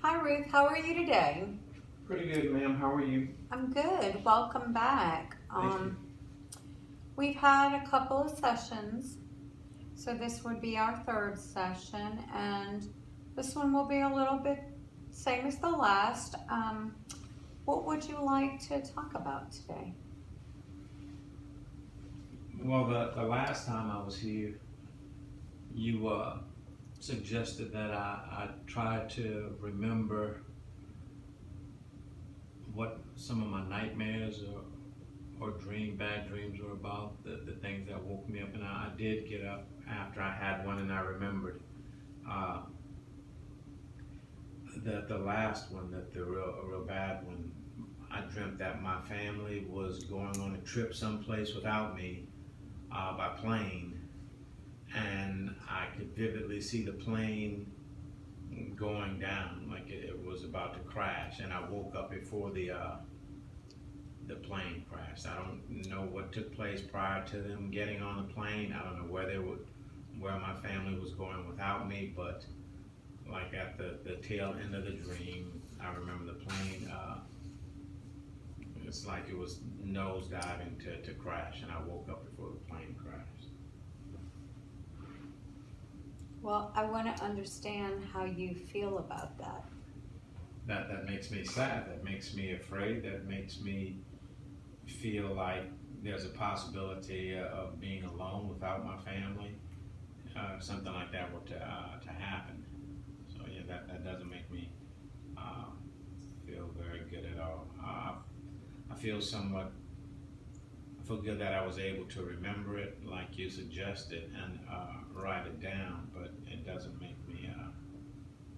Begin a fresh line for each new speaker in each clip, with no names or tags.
Hi Ruth, how are you today?
Pretty good, ma'am. How are you?
I'm good. Welcome back.
Thank you.
We've had a couple of sessions, so this would be our third session, and this one will be a little bit same as the last. What would you like to talk about today?
Well, the last time I was here, you suggested that I try to remember what some of my nightmares or bad dreams were about, the things that woke me up. And I did get up after I had one and I remembered. Uh, the last one, the real bad one, I dreamt that my family was going on a trip someplace without me by plane, and I could vividly see the plane going down like it was about to crash, and I woke up before the plane crashed. I don't know what took place prior to them getting on the plane. I don't know where my family was going without me, but like at the tail end of the dream, I remember the plane. It's like it was nose diving to crash, and I woke up before the plane crashed.
Well, I want to understand how you feel about that.
That makes me sad. That makes me afraid. That makes me feel like there's a possibility of being alone without my family. Something like that were to happen. So yeah, that doesn't make me uh, feel very good at all. I feel somewhat. I feel good that I was able to remember it like you suggested and write it down, but it doesn't make me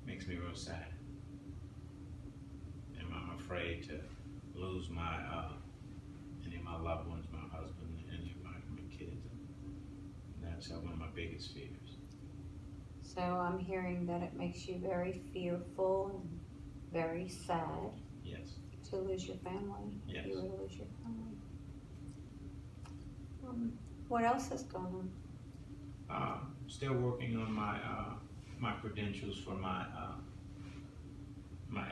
makes me real sad. And I'm afraid to lose my any of my loved ones, my husband, any of my kids. And that's one of my biggest fears.
So I'm hearing that it makes you very fearful and very sad
Yes.
to lose your family.
Yes.
You would lose your family. What else is going on?
Still working on my credentials for my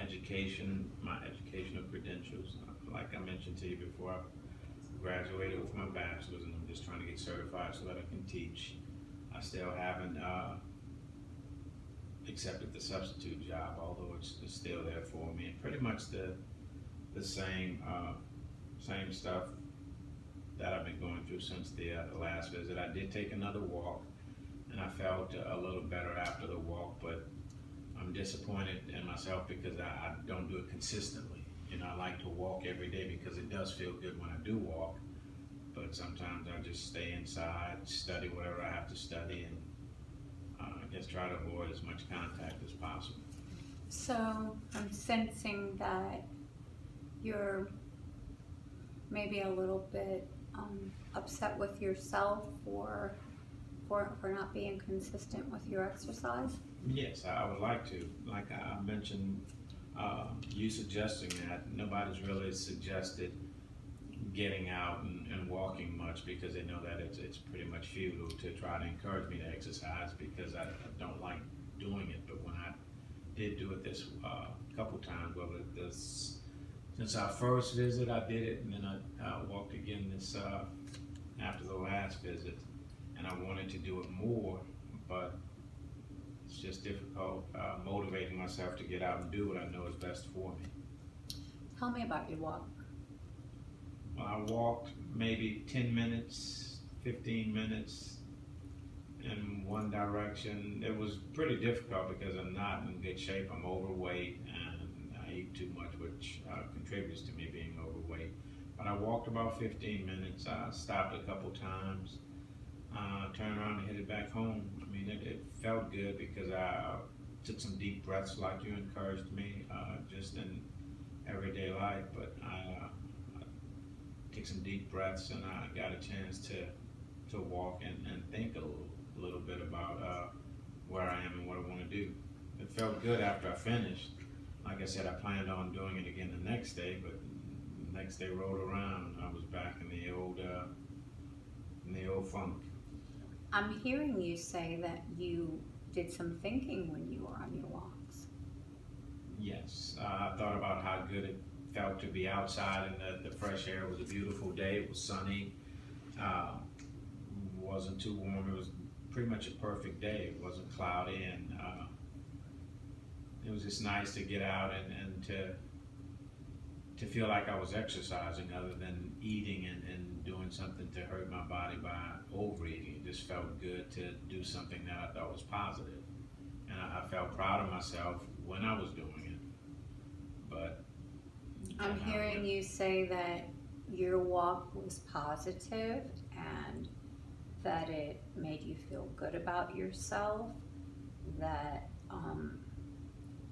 educational credentials. Like I mentioned to you before, I graduated with my bachelor's, and I'm just trying to get certified so that I can teach. I still haven't accepted the substitute job, although it's still there for me. And pretty much the same stuff that I've been going through since the last visit. I did take another walk, and I felt a little better after the walk, but I'm disappointed in myself because I don't do it consistently. I like to walk every day because it does feel good when I do walk, but sometimes I just stay inside, study whatever I have to study, and just try to avoid as much contact as possible.
So I'm sensing that you're maybe a little bit upset with yourself for not being consistent with your exercise.
Yes, I would like to. Like I mentioned, you suggesting that nobody's really suggested getting out and walking much because they know that it's pretty much futile to try to encourage me to exercise because I don't like doing it. But when I did do it this couple times, well, since our first visit, I did it, and then I walked again this after the last visit, and I wanted to do it more, but it's just difficult motivating myself to get out and do what I know is best for me.
Tell me about your walk.
Well, I walked maybe 10 minutes, 15 minutes in one direction. It was pretty difficult because I'm not in good shape. I'm overweight and I eat too much, which contributes to me being overweight. But I walked about 15 minutes. I stopped a couple times, turned around and headed back home. I mean, it felt good because I took some deep breaths like you encouraged me just in everyday life. But I took some deep breaths and I got a chance to walk and think a little bit about where I am and what I want to do. It felt good after I finished. Like I said, I planned on doing it again the next day, but the next day rolled around, I was back in the old funk.
I'm hearing you say that you did some thinking when you were on your walks.
nice. I thought about how good it felt to be outside and the fresh air. It was a beautiful day. It was sunny. Uh, wasn't too warm. It was pretty much a perfect day. It wasn't cloudy, and it was just nice to get out and to feel like I was exercising other than eating and doing something to hurt my body by overeating. It just felt good to do something that I thought was positive. And I felt proud of myself when I was doing it. But
I'm hearing you say that your walk was positive and that it made you feel good about yourself, that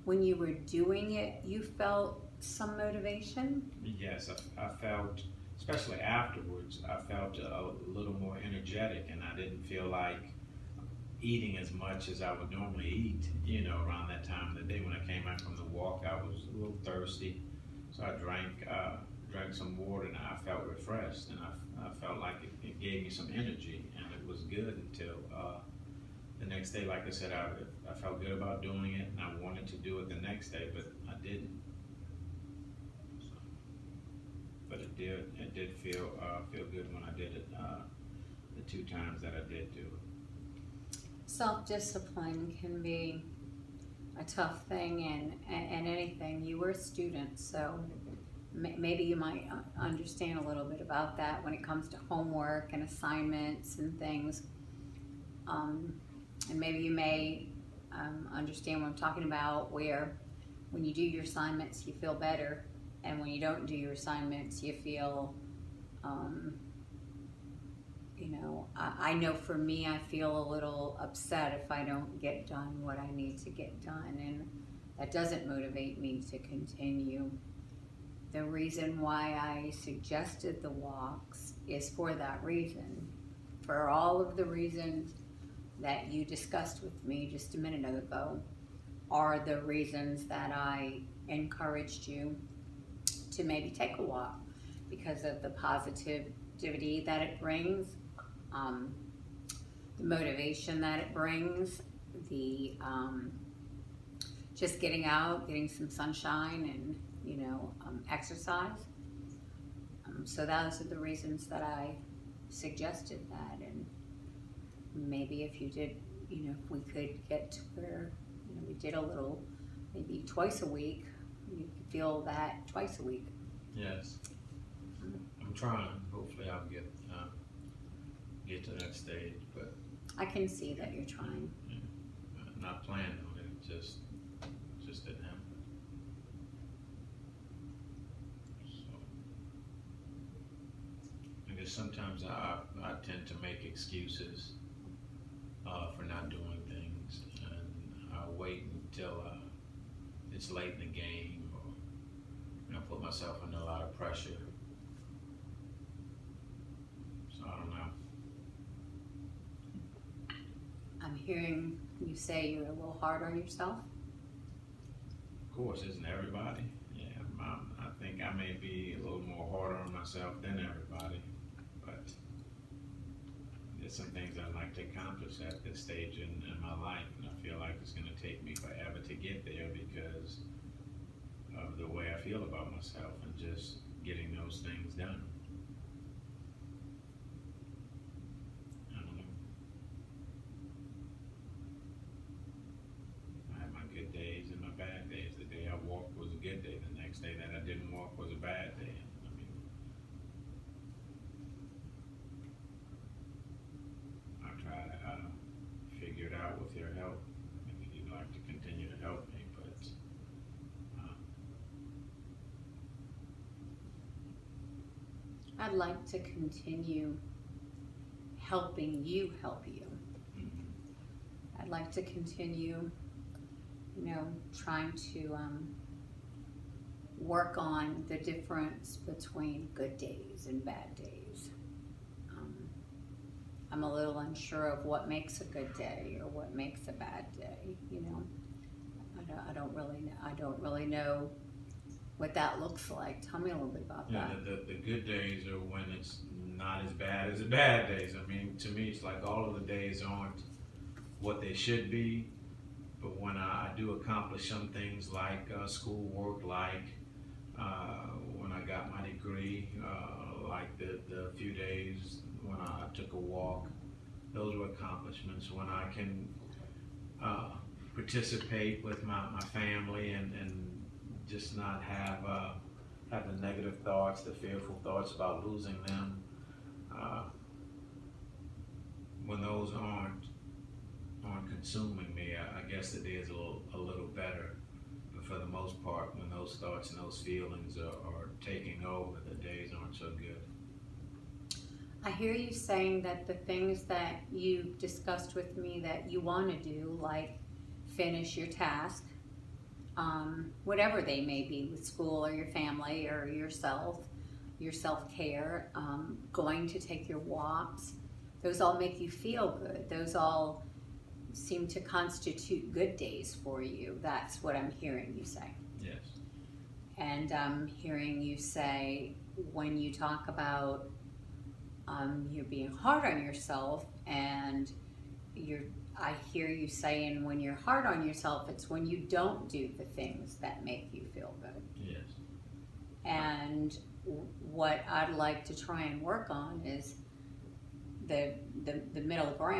when you were doing it, you felt some motivation?
Yes, I felt, especially afterwards, I felt a little more energetic, and I didn't feel like eating as much as I would normally eat, around that time of the day. When I came back from the walk, I was a little thirsty, so I drank some water, and I felt refreshed, and I felt like it gave me some energy, and it was good until the next day. Like I said, I felt good about doing it, and I wanted to do it the next day, but I didn't. So, but it did feel good when I did it the 2 times that I did do it.
Self-discipline can be a tough thing and anything. You were a student, so maybe you might understand a little bit about that when it comes to homework and assignments and things. And maybe you may understand what I'm talking about, where when you do your assignments you feel better, and when you don't do your assignments you feel I know for me, I feel a little upset if I don't get done what I need to get done, and that doesn't motivate me to continue. The reason why I suggested the walks is for that reason. For all of the reasons that you discussed with me just a minute ago are the reasons that I encouraged you to maybe take a walk, because of the positivity that it brings, the motivation that it brings, the just getting out, getting some sunshine, and exercise. So those are the reasons that I suggested that, and maybe if you did, if we could get to where we did a little, maybe twice a week, you could feel that twice a week.
Yes, I'm trying. Hopefully, I'll get to that stage, but
I can see that you're trying.
I'm not planning on it. Just didn't happen. So I guess sometimes I tend to make excuses for not doing things, and I wait until it's late in the game, or put myself under a lot of pressure. So I don't know.
I'm hearing you say you're a little hard on yourself.
Of course, isn't everybody? Yeah, I think I may be a little more harder on myself than everybody, but there's some things I'd like to accomplish at this stage in my life, and I feel like it's going to take me forever to get there because of the way I feel about myself and just getting those things done. I don't know. I have my good days and my bad days. The day I walked was a good day. The next day that I didn't walk was a bad day. I try to figure it out with your help. Maybe you'd like to continue to help me, but
I'd like to continue helping you help you. I'd like to continue, trying to work on the difference between good days and bad days. I'm a little unsure of what makes a good day or what makes a bad day. I don't really know what that looks like. Tell me a little bit about that.
The good days are when it's not as bad as the bad days. I mean, to me, it's like all of the days aren't what they should be, but when I do accomplish some things like schoolwork, like when I got my degree, like the few days when I took a walk, those were accomplishments. When I can participate with my family and just not have the negative thoughts, the fearful thoughts about losing them. When those aren't consuming me, I guess the day is a little better. But for the most part, when those thoughts and those feelings are taking over, the days aren't so good.
I hear you saying that the things that you discussed with me that you want to do, like finish your task, whatever they may be with school or your family or yourself, your self-care, going to take your walks, those all make you feel good. Those all seem to constitute good days for you. That's what I'm hearing you say.
Yes.
And I'm hearing you say when you talk about you're being hard on yourself, and I hear you saying when you're hard on yourself, it's when you don't do the things that make you feel good.
Yes.
And what I'd like to try and work on is the middle ground.